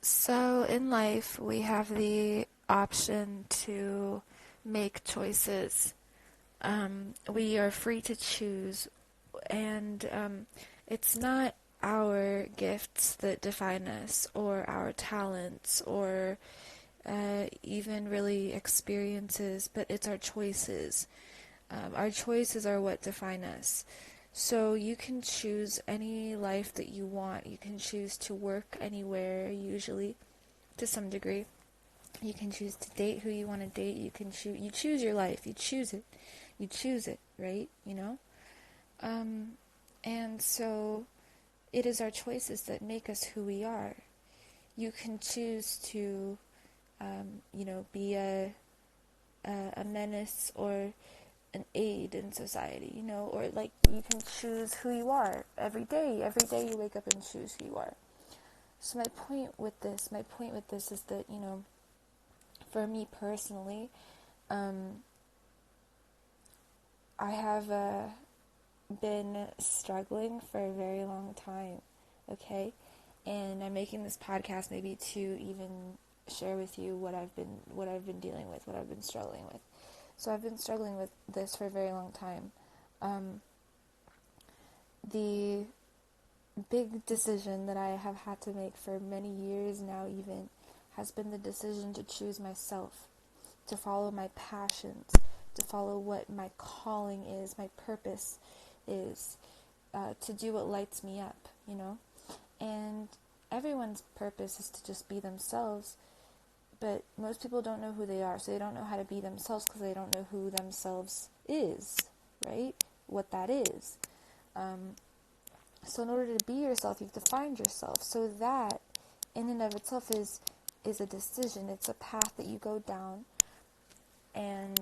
So in life, we have the option to make choices. We are free to choose, and it's not our gifts that define us, or our talents, or even really experiences, but it's our choices. Our choices are what define us. So you can choose any life that you want. You can choose to work anywhere, usually, to some degree. You can choose to date who you want to date. You choose your life. You choose it. You choose it, right? Um, and so it is our choices that make us who we are. You can choose to, be a menace or an aid in society, or like you can choose who you are every day. Every day you wake up and choose who you are. So my point with this is that, for me personally, um, I have been struggling for a very long time, okay? And I'm making this podcast maybe to even share with you what I've been dealing with, what I've been struggling with. So I've been struggling with this for a very long time. Um, the big decision that I have had to make for many years now even has been the decision to choose myself, to follow my passions, to follow what my calling is, my purpose is, to do what lights me up, And everyone's purpose is to just be themselves, but most people don't know who they are, so they don't know how to be themselves because they don't know who themselves is, right? What that is. So in order to be yourself, you have to find yourself. So that, in and of itself, is a decision. It's a path that you go down, and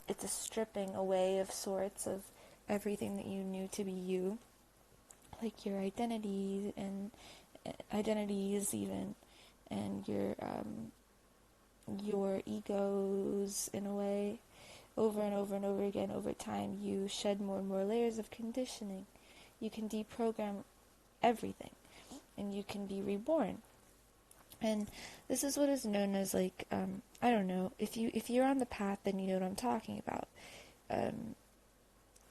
it's a stripping away of sorts of everything that you knew to be you, like your identity and identities even, and your egos in a way. Over and over and over again, over time, you shed more and more layers of conditioning. You can deprogram everything, and you can be reborn. And this is what is known as, like, I don't know, if you're on the path, then you know what I'm talking about. Um,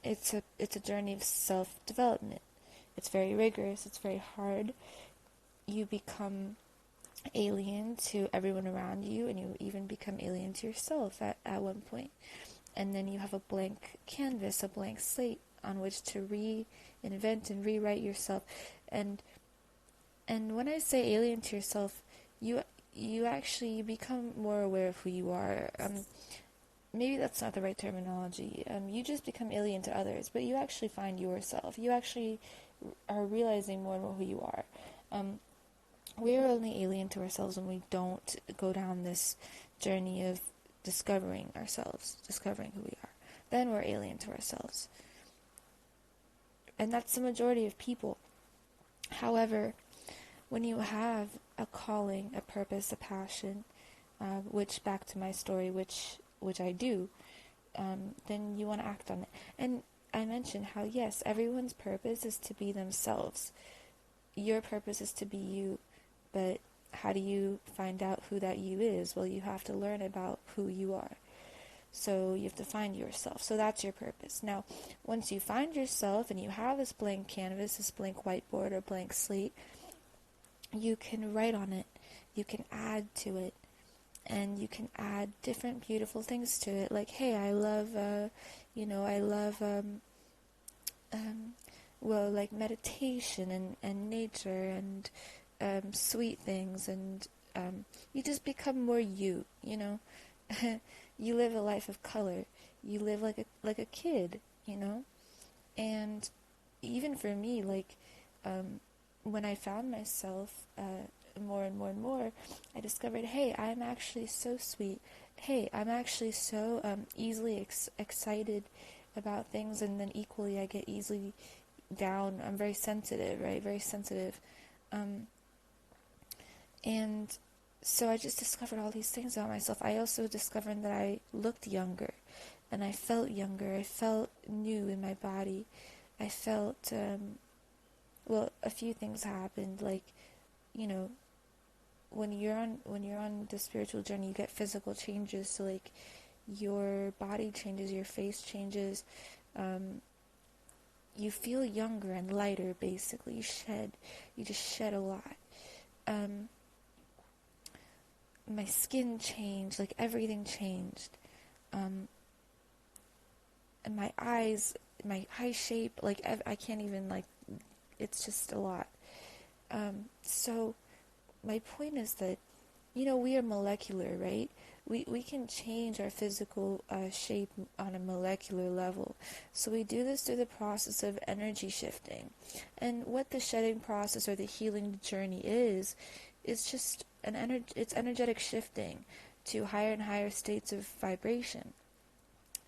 it's a journey of self-development. It's very rigorous. It's very hard. You become alien to everyone around you, and you even become alien to yourself at one point. And then you have a blank canvas, a blank slate on which to reinvent and rewrite yourself. And when I say alien to yourself, you actually you become more aware of who you are. Maybe that's not the right terminology. You just become alien to others, but you actually find yourself. You actually are realizing more and more who you are. We're only alien to ourselves when we don't go down this journey of discovering ourselves, discovering who we are. Then we're alien to ourselves. And that's the majority of people. However, when you have a calling, a purpose, a passion, which, back to my story, which I do, then you want to act on it. And I mentioned how, yes, everyone's purpose is to be themselves. Your purpose is to be you, but how do you find out who that you is? Well, you have to learn about who you are. So you have to find yourself. So that's your purpose. Now, once you find yourself and you have this blank canvas, this blank whiteboard or blank slate, you can write on it. You can add to it. And you can add different beautiful things to it. Like, hey, I love, like meditation and nature and sweet things. And you just become more you, You live a life of color. You live like a kid, And even for me, like, when I found myself more and more and more, I discovered, hey, I'm actually so sweet. Hey, I'm actually so easily excited about things, and then equally I get easily down. I'm very sensitive, right? Very sensitive. And so I just discovered all these things about myself. I also discovered that I looked younger, and I felt younger. I felt new in my body. I felt, a few things happened, like, you know, when you're on the spiritual journey, you get physical changes. So like your body changes, your face changes. You feel younger and lighter. Basically, you just shed a lot. My skin changed, like everything changed. And my eyes, my eye shape, like I can't even, like, it's just a lot. So my point is that, we are molecular, right? We can change our physical shape on a molecular level. So we do this through the process of energy shifting. And what the shedding process or the healing journey is just it's energetic shifting to higher and higher states of vibration.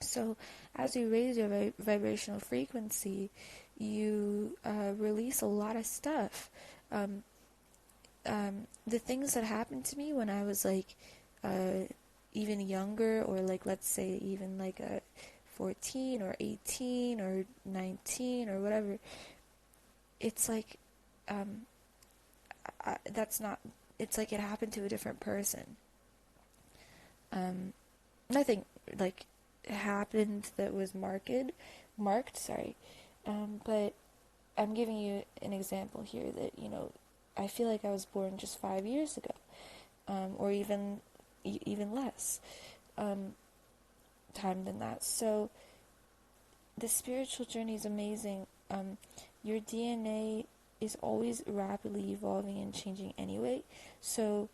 So as you raise your vibrational frequency, you release a lot of stuff. The things that happened to me when I was like even younger, or like let's say even like 14 or 18 or 19 or whatever, it's like that's not, it's like it happened to a different person. Nothing like happened that was marked, sorry. But I'm giving you an example here that, I feel like I was born just 5 years ago, or even less time than that. So the spiritual journey is amazing. Your DNA is always rapidly evolving and changing anyway. So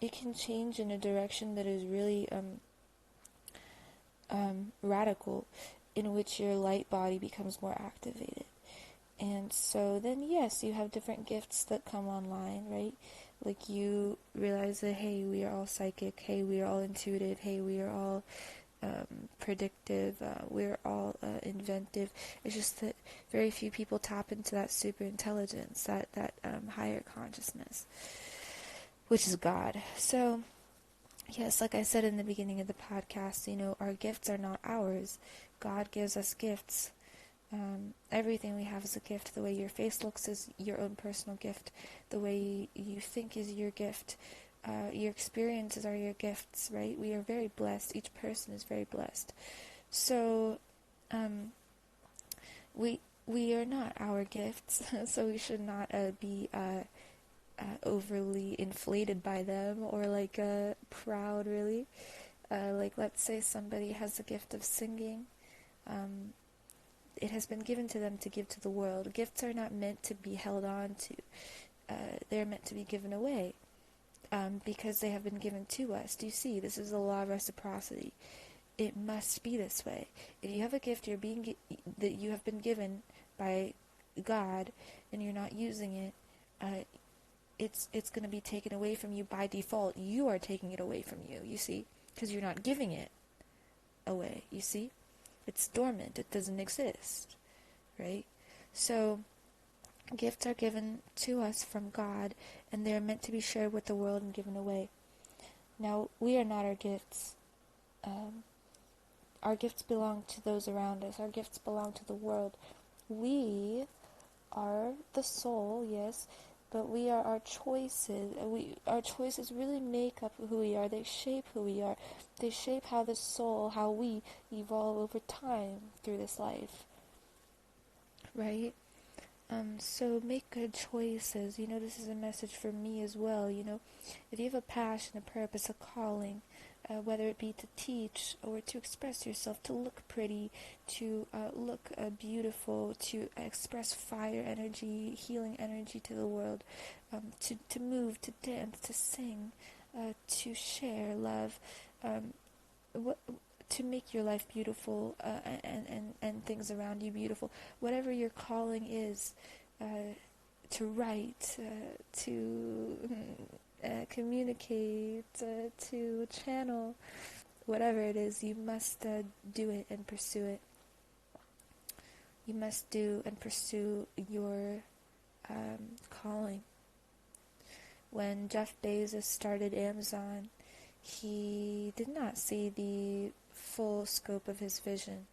it can change in a direction that is really radical, in which your light body becomes more activated. And so then, yes, you have different gifts that come online, right? Like you realize that, hey, we are all psychic, hey, we are all intuitive, hey, we are all predictive, we're all inventive. It's just that very few people tap into that super intelligence, that higher consciousness, which is God. So yes, like I said in the beginning of the podcast, our gifts are not ours. God gives us gifts. Everything we have is a gift. The way your face looks is your own personal gift. The way you think is your gift. Your experiences are your gifts, right? We are very blessed. Each person is very blessed. So, we are not our gifts, so we should not be overly inflated by them, or like proud, really. Like let's say somebody has the gift of singing. It has been given to them to give to the world. Gifts are not meant to be held on to. They're meant to be given away, because they have been given to us. Do you see? This is the law of reciprocity. It must be this way. If you have a gift that you have been given by God, and you're not using it, it's going to be taken away from you by default. You are taking it away from you, you see, because you're not giving it away, you see. It's dormant. It doesn't exist, right? So gifts are given to us from God, and they're meant to be shared with the world and given away. Now, we are not our gifts. Our gifts belong to those around us. Our gifts belong to the world. We are the soul, yes, but we are our choices. Our choices really make up who we are. They shape who we are. They shape how we evolve over time through this life, right? So make good choices. This is a message for me as well. If you have a passion, a purpose, a calling, whether it be to teach or to express yourself, to look pretty, to look beautiful, to express fire energy, healing energy to the world, to move, to dance, to sing, to share love, to make your life beautiful, and things around you beautiful. Whatever your calling is, to write, to communicate, to channel, whatever it is, you must do it and pursue it. You must do and pursue your calling. When Jeff Bezos started Amazon, he did not see the full scope of his vision.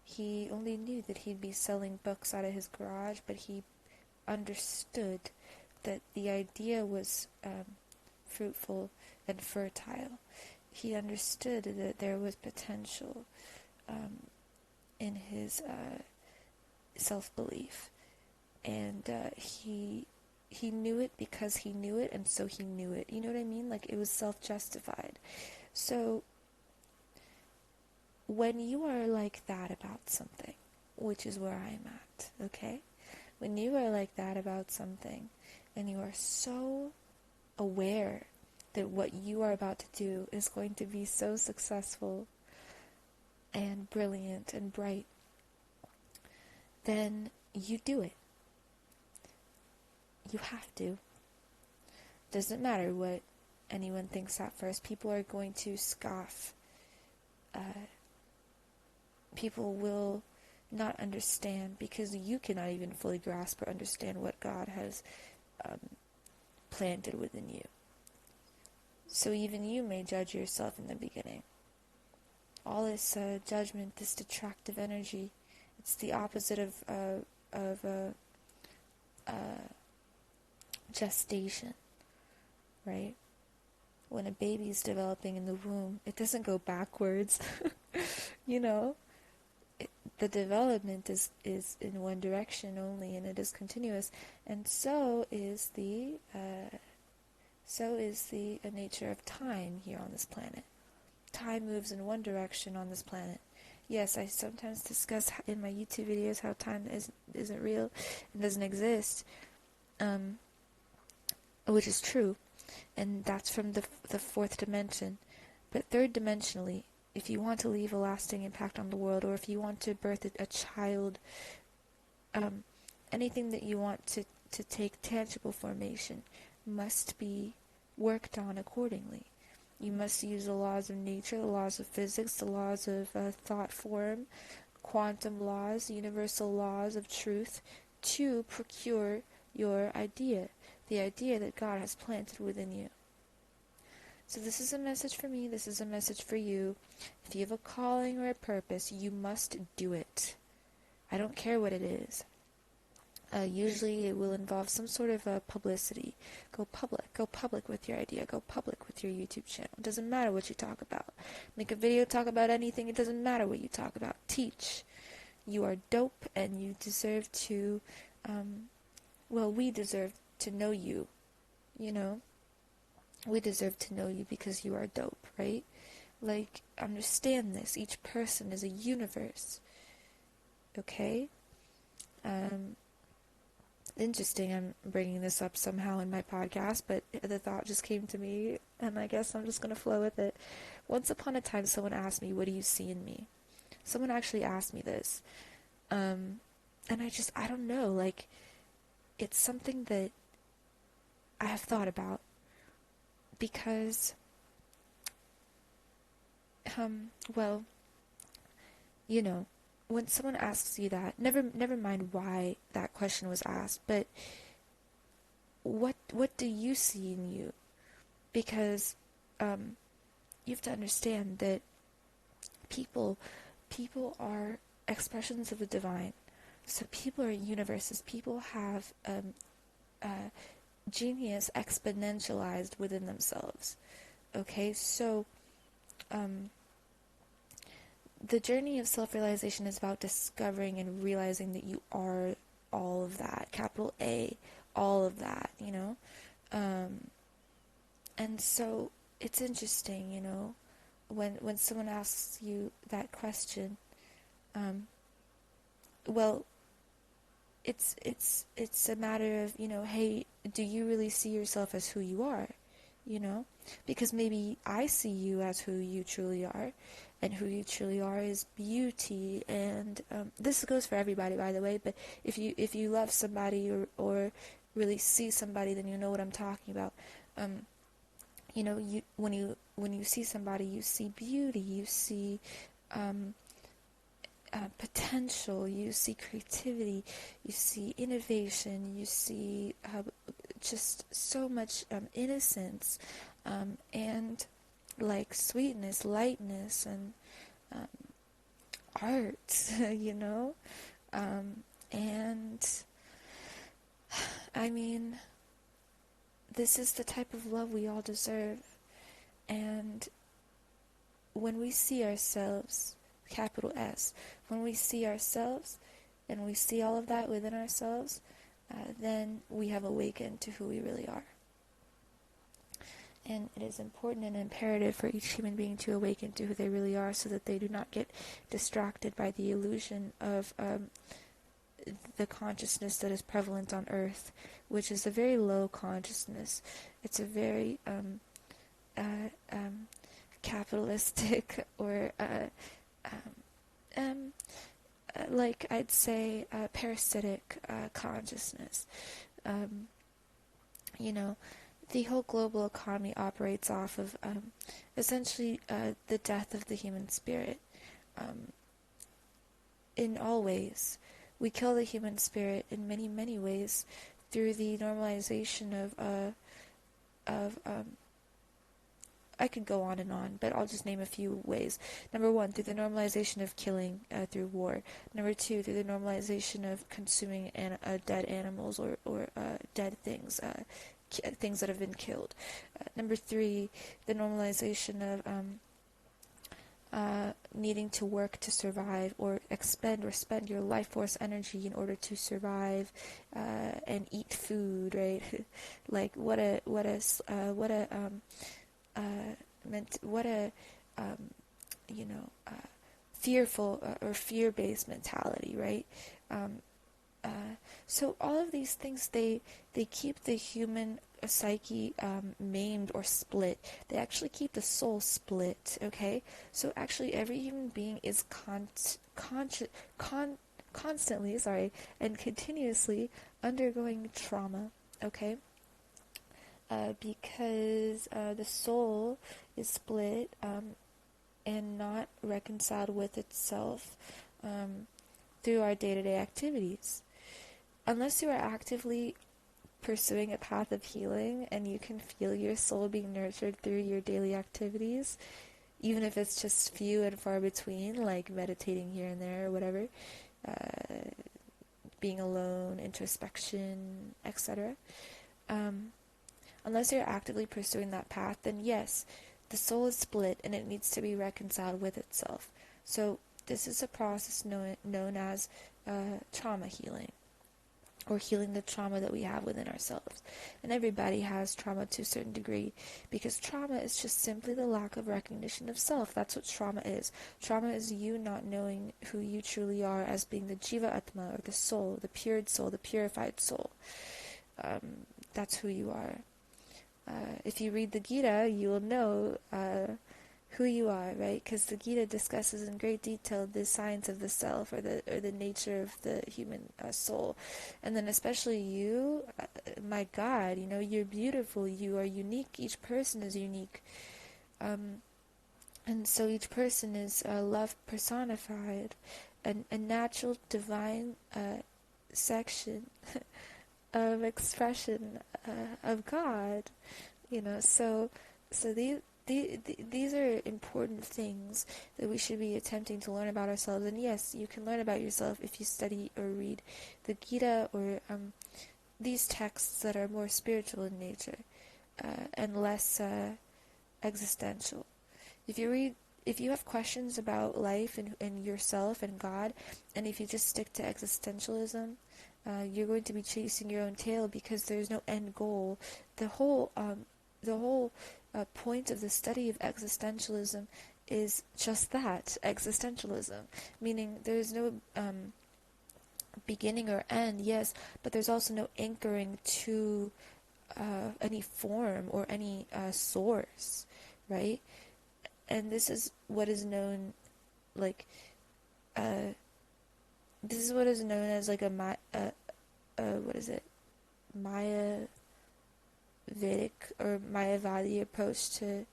He only knew that he'd be selling books out of his garage, but he understood that the idea was fruitful and fertile. He understood that there was potential in his self-belief, and he knew it because he knew it, and so he knew it. You know what I mean? Like, it was self-justified. So when you are like that about something, which is where I'm at, okay? When you are like that about something, and you are so aware that what you are about to do is going to be so successful and brilliant and bright, then you do it. You have to. Doesn't matter what anyone thinks at first. People are going to scoff. People will not understand because you cannot even fully grasp or understand what God has planted within you. So even you may judge yourself in the beginning. All this judgment, this detractive energy, it's the opposite of gestation, right? When a baby is developing in the womb, it doesn't go backwards. You know, the development is in one direction only, and it is continuous. And so is the nature of time here on this planet. Time moves in one direction on this planet. Yes, I sometimes discuss in my YouTube videos how time isn't real and doesn't exist, which is true, and that's from the fourth dimension. But third dimensionally, if you want to leave a lasting impact on the world, or if you want to birth a child, anything that you want to take tangible formation must be worked on accordingly. You must use the laws of nature, the laws of physics, the laws of thought form, quantum laws, universal laws of truth, to procure your idea, the idea that God has planted within you. So this is a message for me, this is a message for you. If you have a calling or a purpose, you must do it. I don't care what it is. Usually it will involve some sort of publicity. Go public with your idea, go public with your YouTube channel. It doesn't matter what you talk about. Make a video, talk about anything, it doesn't matter what you talk about. Teach. You are dope, and you deserve to, we deserve to know you, you know? We deserve to know you because you are dope, right? Like, understand this. Each person is a universe. Okay? Interesting, I'm bringing this up somehow in my podcast, but the thought just came to me, and I guess I'm just going to flow with it. Once upon a time, someone asked me, what do you see in me? Someone actually asked me this. And I don't know, like, it's something that I have thought about, because, you know, when someone asks you that, never mind why that question was asked, but what do you see in you? Because you have to understand that people are expressions of the divine. So people are universes. People have genius exponentialized within themselves. Okay, so the journey of self-realization is about discovering and realizing that you are all of that, capital A, all of that, you know? And so it's interesting, you know, when someone asks you that question, it's a matter of, you know, hey, do you really see yourself as who you are, you know? Because maybe I see you as who you truly are, and who you truly are is beauty, and this goes for everybody, by the way, but if you love somebody or really see somebody, then you know what I'm talking about. You know, when you see somebody, you see beauty, you see potential, you see creativity, you see innovation, you see just so much innocence, and like sweetness, lightness, and art, you know, and I mean, this is the type of love we all deserve. And when we see ourselves, capital S, when we see ourselves and we see all of that within ourselves, then we have awakened to who we really are. And it is important and imperative for each human being to awaken to who they really are, so that they do not get distracted by the illusion of the consciousness that is prevalent on Earth, which is a very low consciousness. It's a very capitalistic or like I'd say parasitic consciousness. The whole global economy operates off of essentially the death of the human spirit. In all ways, we kill the human spirit in many, many ways through the normalization of I could go on and on, but I'll just name a few ways. Number one, through the normalization of killing through war. Number two, through the normalization of consuming dead animals or dead things, things that have been killed. Number three, the normalization of needing to work to survive, or expend or spend your life force energy in order to survive and eat food, right? Like what a fearful or fear-based mentality, right? So all of these things, they keep the human psyche maimed or split. They actually keep the soul split, okay? So actually every human being is constantly and continuously undergoing trauma, okay? Because the soul is split and not reconciled with itself through our day-to-day activities. Unless you are actively pursuing a path of healing and you can feel your soul being nurtured through your daily activities, even if it's just few and far between, like meditating here and there or whatever, being alone, introspection, etc. Unless you're actively pursuing that path, then yes, the soul is split and it needs to be reconciled with itself. So this is a process known as trauma healing, or healing the trauma that we have within ourselves. And everybody has trauma to a certain degree, because trauma is just simply the lack of recognition of self. That's what trauma is. Trauma is you not knowing who you truly are as being the Jiva Atma, or the soul, the purified soul. That's who you are. If you read the Gita, you will know who you are, right? Because the Gita discusses in great detail the science of the self, or the nature of the human soul. And then especially you, my God, you're beautiful, you are unique, each person is unique. And so each person is love personified, a natural divine section of expression of God, so these are important things that we should be attempting to learn about ourselves. And yes, you can learn about yourself if you study or read the Gita, or these texts that are more spiritual in nature and less existential. If you have questions about life and yourself and God, and if you just stick to existentialism, you're going to be chasing your own tail, because there's no end goal. The whole point of the study of existentialism is just that, existentialism, meaning there's no beginning or end, yes, but there's also no anchoring to any form or any source, right? And this is what is known, like, this is what is known as like what is it? Maya Vedic or Mayavadi approach to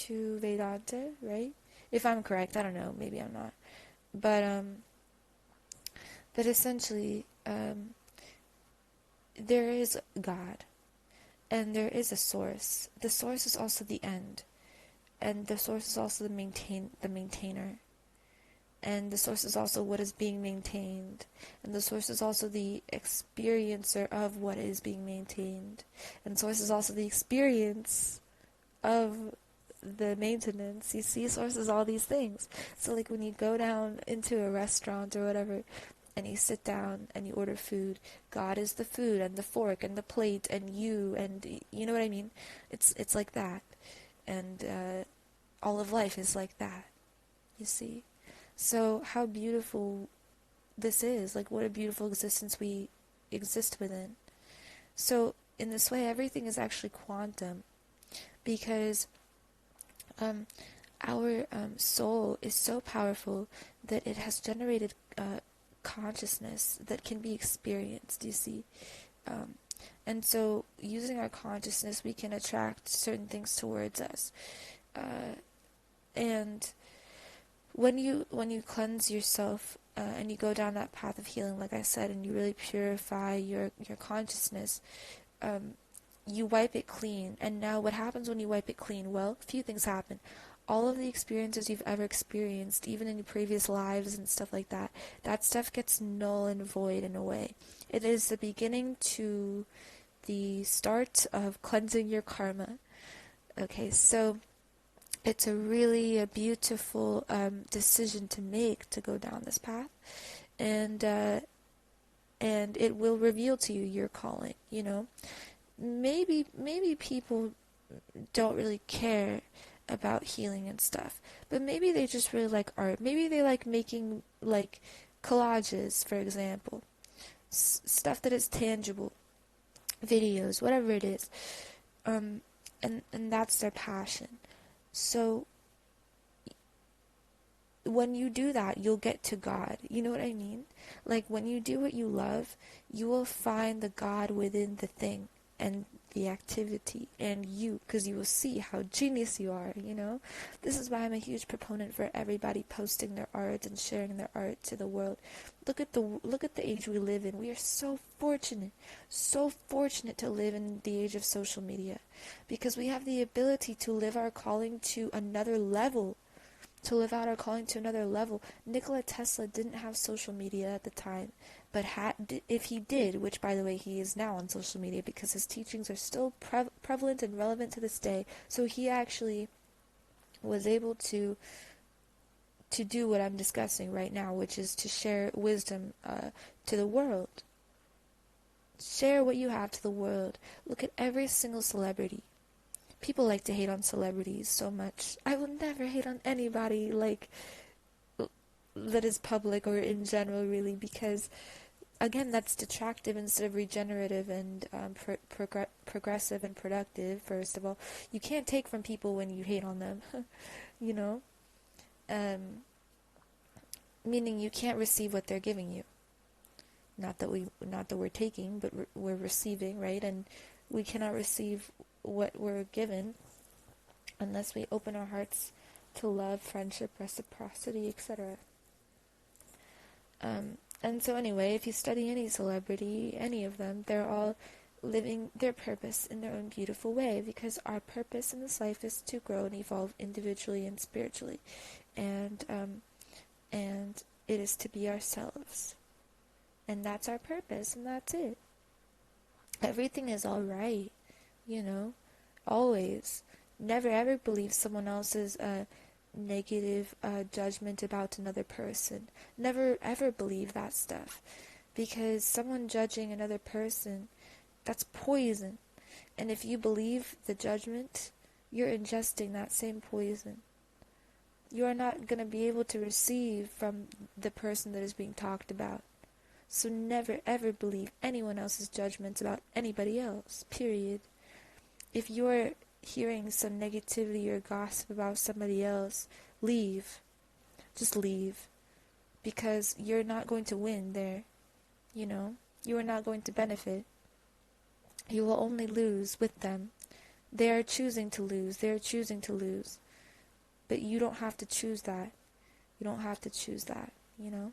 Vedanta, right? If I'm correct, I don't know, maybe I'm not. But essentially, there is God, and there is a source. The source is also the end, and the source is also the maintainer. And the source is also what is being maintained. And the source is also the experiencer of what is being maintained. And source is also the experience of the maintenance. You see, source is all these things. So like when you go down into a restaurant or whatever, and you sit down and you order food, God is the food and the fork and the plate and you know what I mean? It's like that. And all of life is like that, you see? So how beautiful this is, like what a beautiful existence we exist within. So in this way, everything is actually quantum, because our soul is so powerful that it has generated consciousness that can be experienced, you see. And so using our consciousness, we can attract certain things towards us. And when you cleanse yourself and you go down that path of healing, like I said, and you really purify your consciousness, you wipe it clean. And now what happens when you wipe it clean? Well, a few things happen. All of the experiences you've ever experienced, even in your previous lives and stuff like that, that stuff gets null and void in a way. It is the beginning to the start of cleansing your karma. Okay, so it's a beautiful decision to make, to go down this path, and it will reveal to you your calling. You know, maybe people don't really care about healing and stuff, but maybe they just really like art. Maybe they like making like collages, for example, stuff that is tangible, videos, whatever it is, and that's their passion. So when you do that, you'll get to God. You know what I mean? Like when you do what you love, you will find the God within the thing and the activity and you, because you will see how genius you are, you know? This is why I'm a huge proponent for everybody posting their art and sharing their art to the world. Look at the age we live in. We are so fortunate to live in the age of social media, because we have the ability to live our calling to another level. To live out our calling to another level. Nikola Tesla didn't have social media at the time, but if he did, which by the way he is now on social media because his teachings are still prevalent and relevant to this day, so he actually was able to do what I'm discussing right now, which is to share wisdom to the world. Share what you have to the world. Look at every single celebrity. People like to hate on celebrities so much. I will never hate on anybody like that is public or in general, really, because again, that's detractive instead of regenerative and progressive and productive. First of all, you can't take from people when you hate on them, you know. Meaning you can't receive what they're giving you. Not that we're taking, but we're receiving, right? And we cannot receive what we're given unless we open our hearts to love, friendship, reciprocity, etc. And so anyway, if you study any celebrity, any of them, they're all living their purpose in their own beautiful way, because our purpose in this life is to grow and evolve individually and spiritually, and it is to be ourselves, and that's our purpose, and that's it. Everything is all right. You know, always. Never ever believe someone else's negative judgment about another person. Never ever believe that stuff. Because someone judging another person, that's poison. And if you believe the judgment, you're ingesting that same poison. You are not going to be able to receive from the person that is being talked about. So never ever believe anyone else's judgments about anybody else, period. If you're hearing some negativity or gossip about somebody else, leave. Just leave. Because you're not going to win there. You know? You are not going to benefit. You will only lose with them. They are choosing to lose. They are choosing to lose. But you don't have to choose that. You don't have to choose that, you know?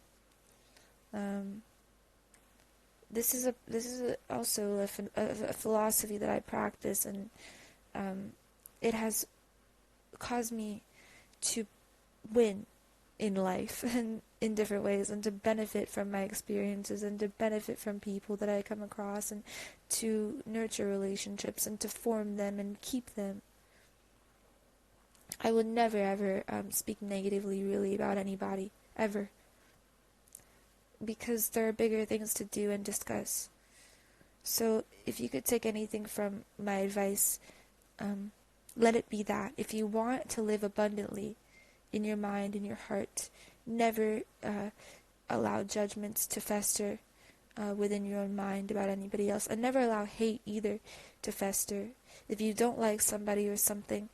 This is also a philosophy that I practice, and it has caused me to win in life and in different ways, and to benefit from my experiences, and to benefit from people that I come across, and to nurture relationships and to form them and keep them. I would never ever speak negatively really about anybody, ever, because there are bigger things to do and discuss. So if you could take anything from my advice, let it be that. If you want to live abundantly in your mind, in your heart, never allow judgments to fester within your own mind about anybody else, and never allow hate either to fester. If you don't like somebody or something,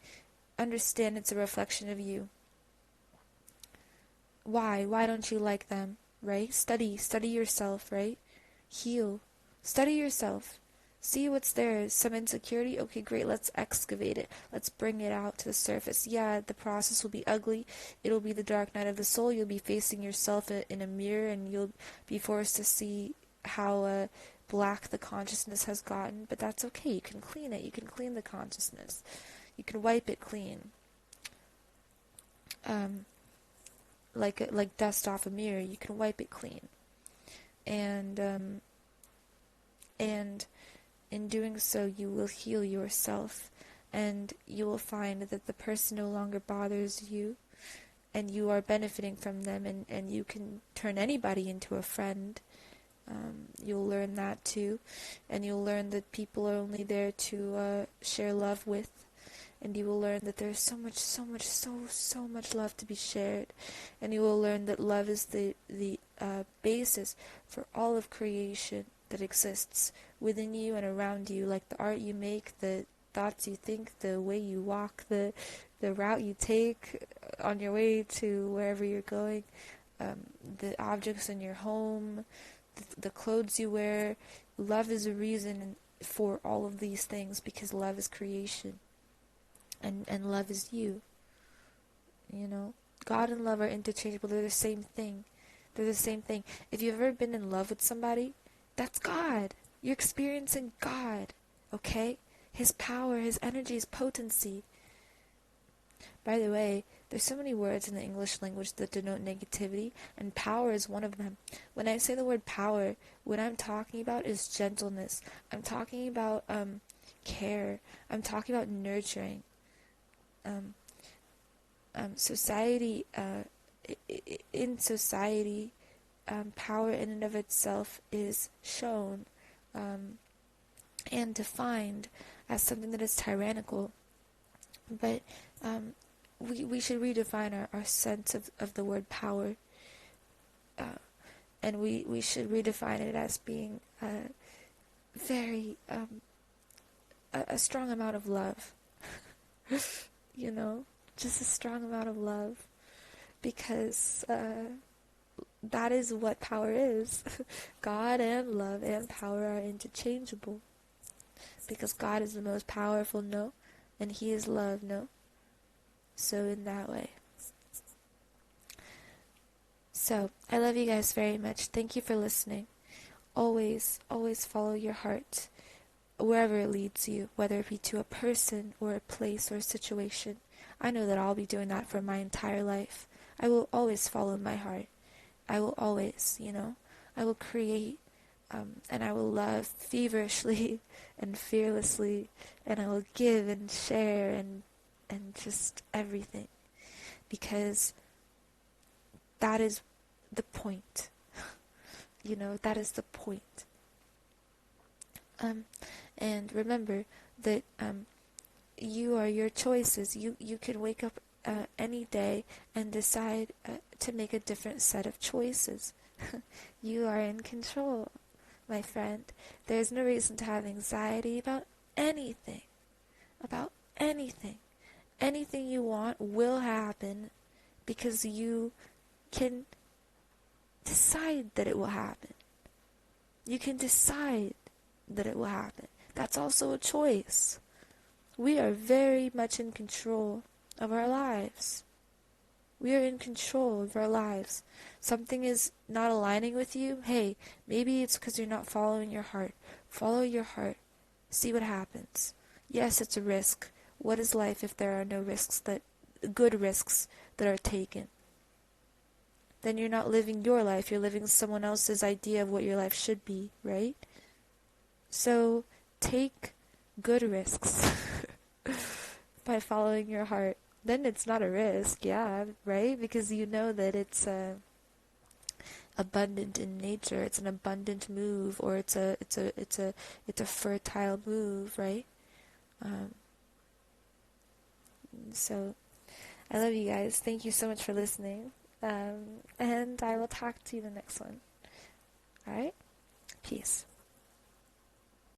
understand it's a reflection of you. Why don't you like them, right? Study yourself, right? Heal, study yourself, see what's there. Some insecurity, okay, great, let's excavate it, let's bring it out to the surface. Yeah, the process will be ugly, it'll be the dark night of the soul, you'll be facing yourself in a mirror, and you'll be forced to see how black the consciousness has gotten, but that's okay. You can clean it, you can clean the consciousness, you can wipe it clean. Like dust off a mirror, you can wipe it clean. And in doing so, you will heal yourself, and you will find that the person no longer bothers you, and you are benefiting from them, and you can turn anybody into a friend. You'll learn that too, and you'll learn that people are only there to share love with, and you will learn that there's so much love to be shared, and you will learn that love is the basis for all of creation that exists within you and around you, like the art you make, the thoughts you think, the way you walk, the route you take on your way to wherever you're going, the objects in your home, the clothes you wear. Love is a reason for all of these things, because love is creation, and love is you. You know, God and love are interchangeable. They're the same thing. If you've ever been in love with somebody, that's God. You're experiencing God, okay? His power, His energy, His potency. By the way, there's so many words in the English language that denote negativity, and power is one of them. When I say the word power, what I'm talking about is gentleness. I'm talking about care. I'm talking about nurturing. Society, in society, power in and of itself is shown and defined as something that is tyrannical. But we should redefine our sense of the word power, and we should redefine it as being very a strong amount of love. You know, just a strong amount of love, because that is what power is. God and love and power are interchangeable, because God is the most powerful, no, and He is love, no. So in that way. So, I love you guys very much. Thank you for listening. Always follow your heart, wherever it leads you, whether it be to a person or a place or a situation. I know that I'll be doing that for my entire life. I will always follow my heart. I will always, I will create, and I will love feverishly and fearlessly, and I will give and share and just everything, because that is the point. That is the point. And remember that you are your choices. You can wake up any day and decide to make a different set of choices. You are in control, my friend. There's no reason to have anxiety about anything. Anything you want will happen, because you can decide that it will happen. You can decide that it will happen. That's also a choice. We are very much in control of our lives. We are in control of our lives. Something is not aligning with you. Hey, maybe it's because you're not following your heart. Follow your heart. See what happens. Yes, it's a risk. What is life if there are no risks, good risks that are taken? then you're not living your life. You're living someone else's idea of what your life should be, right? So take good risks by following your heart. Then it's not a risk, yeah, right? Because you know that it's abundant in nature. It's an abundant move, or it's a fertile move, right? So I love you guys. Thank you so much for listening. And I will talk to you in the next one. Alright? Peace.